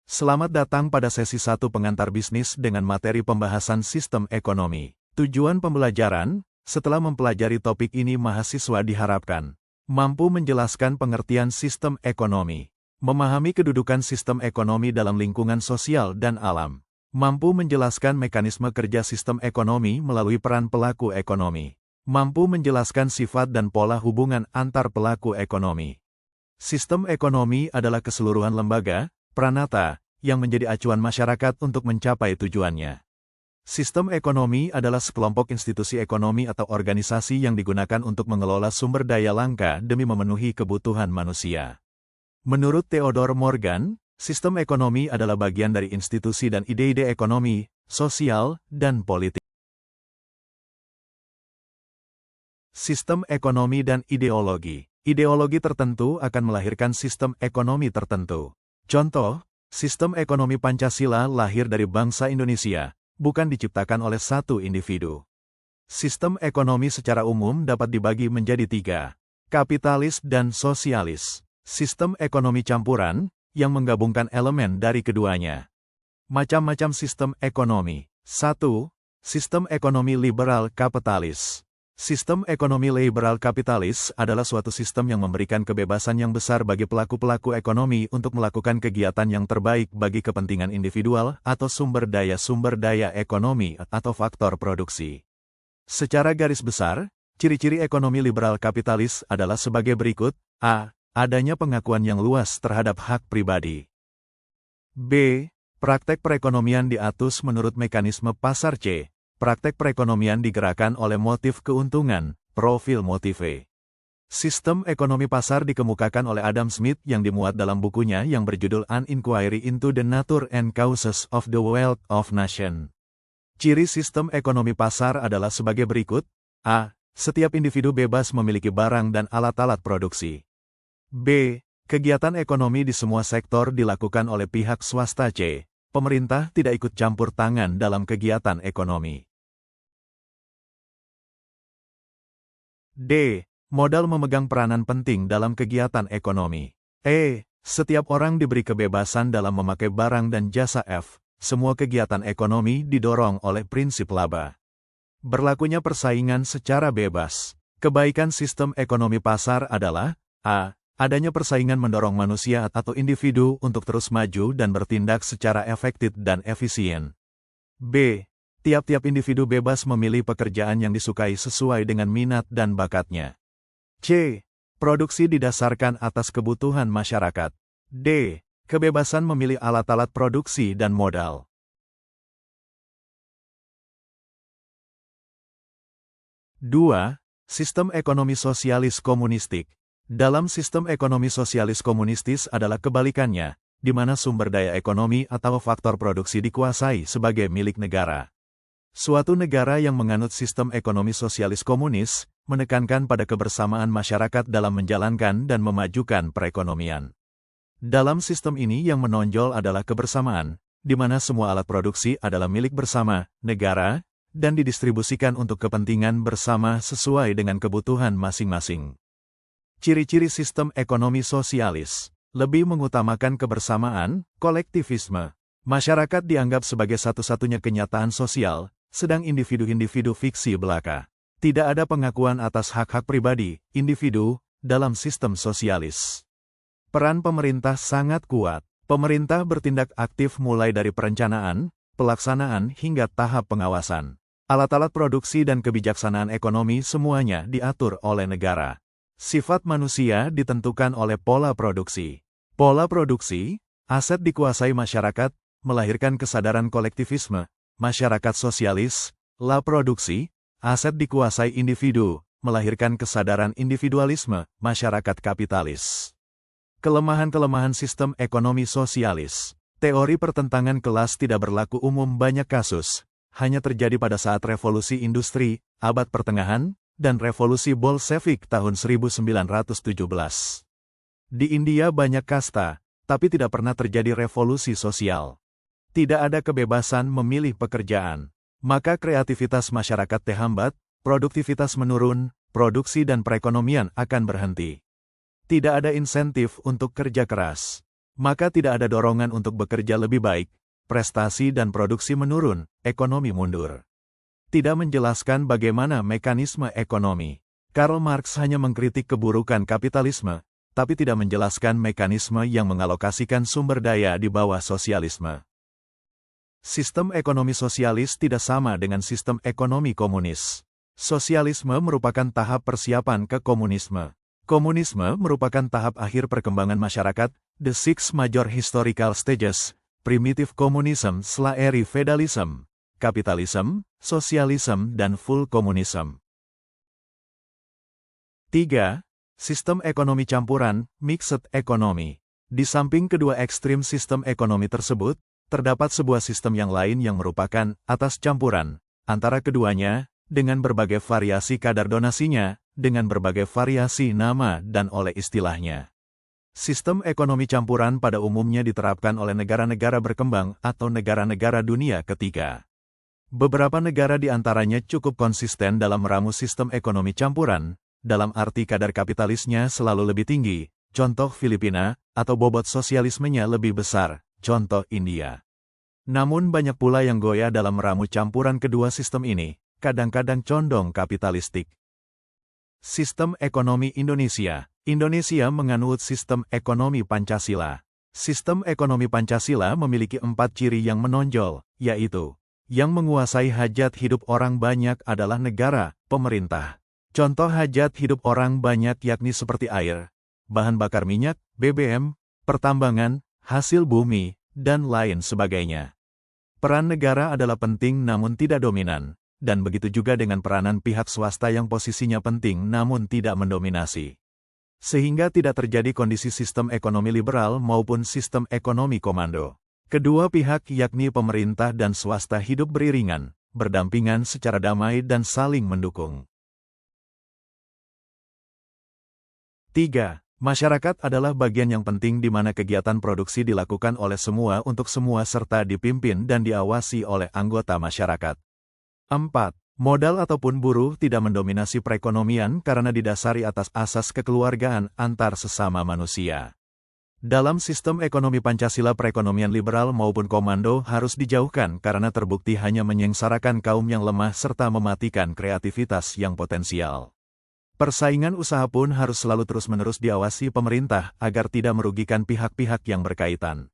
Selamat datang pada sesi 1 pengantar bisnis dengan materi pembahasan sistem ekonomi. Tujuan pembelajaran, setelah mempelajari topik ini mahasiswa diharapkan mampu menjelaskan pengertian sistem ekonomi, memahami kedudukan sistem ekonomi dalam lingkungan sosial dan alam, mampu menjelaskan mekanisme kerja sistem ekonomi melalui peran pelaku ekonomi, mampu menjelaskan sifat dan pola hubungan antar pelaku ekonomi. Sistem ekonomi adalah keseluruhan lembaga, pranata, yang menjadi acuan masyarakat untuk mencapai tujuannya. Sistem ekonomi adalah sekelompok institusi ekonomi atau organisasi yang digunakan untuk mengelola sumber daya langka demi memenuhi kebutuhan manusia. Menurut Theodore Morgan, sistem ekonomi adalah bagian dari institusi dan ide-ide ekonomi, sosial, dan politik. Sistem ekonomi dan ideologi. Ideologi tertentu akan melahirkan sistem ekonomi tertentu. Contoh, sistem ekonomi Pancasila lahir dari bangsa Indonesia, bukan diciptakan oleh satu individu. Sistem ekonomi secara umum dapat dibagi menjadi 3, kapitalis dan sosialis. Sistem ekonomi campuran, yang menggabungkan elemen dari keduanya. Macam-macam sistem ekonomi. 1. Sistem ekonomi liberal kapitalis. Sistem ekonomi liberal kapitalis adalah suatu sistem yang memberikan kebebasan yang besar bagi pelaku-pelaku ekonomi untuk melakukan kegiatan yang terbaik bagi kepentingan individual atau sumber daya ekonomi atau faktor produksi. Secara garis besar, ciri-ciri ekonomi liberal kapitalis adalah sebagai berikut. A. Adanya pengakuan yang luas terhadap hak pribadi. B. Praktek perekonomian diatur menurut mekanisme pasar. C. Praktek perekonomian digerakkan oleh motif keuntungan, profil motive. Sistem ekonomi pasar dikemukakan oleh Adam Smith yang dimuat dalam bukunya yang berjudul An Inquiry into the Nature and Causes of the Wealth of Nations. Ciri sistem ekonomi pasar adalah sebagai berikut. A. Setiap individu bebas memiliki barang dan alat-alat produksi. B. Kegiatan ekonomi di semua sektor dilakukan oleh pihak swasta. C. Pemerintah tidak ikut campur tangan dalam kegiatan ekonomi. D. Modal memegang peranan penting dalam kegiatan ekonomi. E. Setiap orang diberi kebebasan dalam memakai barang dan jasa. F. Semua kegiatan ekonomi didorong oleh prinsip laba. Berlakunya persaingan secara bebas. Kebaikan sistem ekonomi pasar adalah A. Adanya persaingan mendorong manusia atau individu untuk terus maju dan bertindak secara efektif dan efisien. B. Tiap-tiap individu bebas memilih pekerjaan yang disukai sesuai dengan minat dan bakatnya. C. Produksi didasarkan atas kebutuhan masyarakat. D. Kebebasan memilih alat-alat produksi dan modal. Dua. Sistem ekonomi sosialis komunistik. Dalam sistem ekonomi sosialis komunistis adalah kebalikannya, di mana sumber daya ekonomi atau faktor produksi dikuasai sebagai milik negara. Suatu negara yang menganut sistem ekonomi sosialis komunis, menekankan pada kebersamaan masyarakat dalam menjalankan dan memajukan perekonomian. Dalam sistem ini yang menonjol adalah kebersamaan, di mana semua alat produksi adalah milik bersama, negara, dan didistribusikan untuk kepentingan bersama sesuai dengan kebutuhan masing-masing. Ciri-ciri sistem ekonomi sosialis lebih mengutamakan kebersamaan, kolektivisme. Masyarakat dianggap sebagai satu-satunya kenyataan sosial, sedang individu-individu fiksi belaka. Tidak ada pengakuan atas hak-hak pribadi, individu, dalam sistem sosialis. Peran pemerintah sangat kuat. Pemerintah bertindak aktif mulai dari perencanaan, pelaksanaan hingga tahap pengawasan. Alat-alat produksi dan kebijaksanaan ekonomi semuanya diatur oleh negara. Sifat manusia ditentukan oleh pola produksi. Pola produksi, aset dikuasai masyarakat, melahirkan kesadaran kolektivisme. Masyarakat sosialis, la produksi, aset dikuasai individu, melahirkan kesadaran individualisme, masyarakat kapitalis. Kelemahan-kelemahan sistem ekonomi sosialis. Teori pertentangan kelas tidak berlaku umum banyak kasus, hanya terjadi pada saat revolusi industri, abad pertengahan, dan revolusi Bolshevik tahun 1917. Di India banyak kasta, tapi tidak pernah terjadi revolusi sosial. Tidak ada kebebasan memilih pekerjaan, maka kreativitas masyarakat terhambat, produktivitas menurun, produksi dan perekonomian akan berhenti. Tidak ada insentif untuk kerja keras. maka tidak ada dorongan untuk bekerja lebih baik, prestasi dan produksi menurun, ekonomi mundur. Tidak menjelaskan bagaimana mekanisme ekonomi. Karl Marx hanya mengkritik keburukan kapitalisme, tapi tidak menjelaskan mekanisme yang mengalokasikan sumber daya di bawah sosialisme. Sistem ekonomi sosialis tidak sama dengan sistem ekonomi komunis. Sosialisme merupakan tahap persiapan ke komunisme. Komunisme merupakan tahap akhir perkembangan masyarakat, the six major historical stages, primitive communism, Slayery feudalism, kapitalisme, sosialisme, dan full communism. 3. Sistem ekonomi campuran, mixed economy. Di samping kedua ekstrim sistem ekonomi tersebut, terdapat sebuah sistem yang lain yang merupakan atas campuran antara keduanya, dengan berbagai variasi kadar donasinya, dengan berbagai variasi nama dan oleh istilahnya. Sistem ekonomi campuran pada umumnya diterapkan oleh negara-negara berkembang atau negara-negara dunia ketiga. Beberapa negara di antaranya cukup konsisten dalam meramu sistem ekonomi campuran, dalam arti kadar kapitalisnya selalu lebih tinggi, contoh Filipina, atau bobot sosialismenya lebih besar, contoh India. Namun banyak pula yang goyah dalam meramu campuran kedua sistem ini, kadang-kadang condong kapitalistik. Sistem ekonomi Indonesia. Indonesia menganut sistem ekonomi Pancasila. Sistem ekonomi Pancasila memiliki 4 ciri yang menonjol, yaitu, yang menguasai hajat hidup orang banyak adalah negara, pemerintah. Contoh hajat hidup orang banyak yakni seperti air, bahan bakar minyak, BBM, pertambangan, hasil bumi, dan lain sebagainya. Peran negara adalah penting namun tidak dominan, dan begitu juga dengan peranan pihak swasta yang posisinya penting namun tidak mendominasi. Sehingga tidak terjadi kondisi sistem ekonomi liberal maupun sistem ekonomi komando. Kedua pihak yakni pemerintah dan swasta hidup beriringan, berdampingan secara damai dan saling mendukung. 3. Masyarakat adalah bagian yang penting di mana kegiatan produksi dilakukan oleh semua untuk semua serta dipimpin dan diawasi oleh anggota masyarakat. 4. Modal ataupun buruh tidak mendominasi perekonomian karena didasari atas asas kekeluargaan antar sesama manusia. Dalam sistem ekonomi Pancasila perekonomian liberal maupun komando harus dijauhkan karena terbukti hanya menyengsarakan kaum yang lemah serta mematikan kreativitas yang potensial. Persaingan usaha pun harus selalu terus-menerus diawasi pemerintah agar tidak merugikan pihak-pihak yang berkaitan.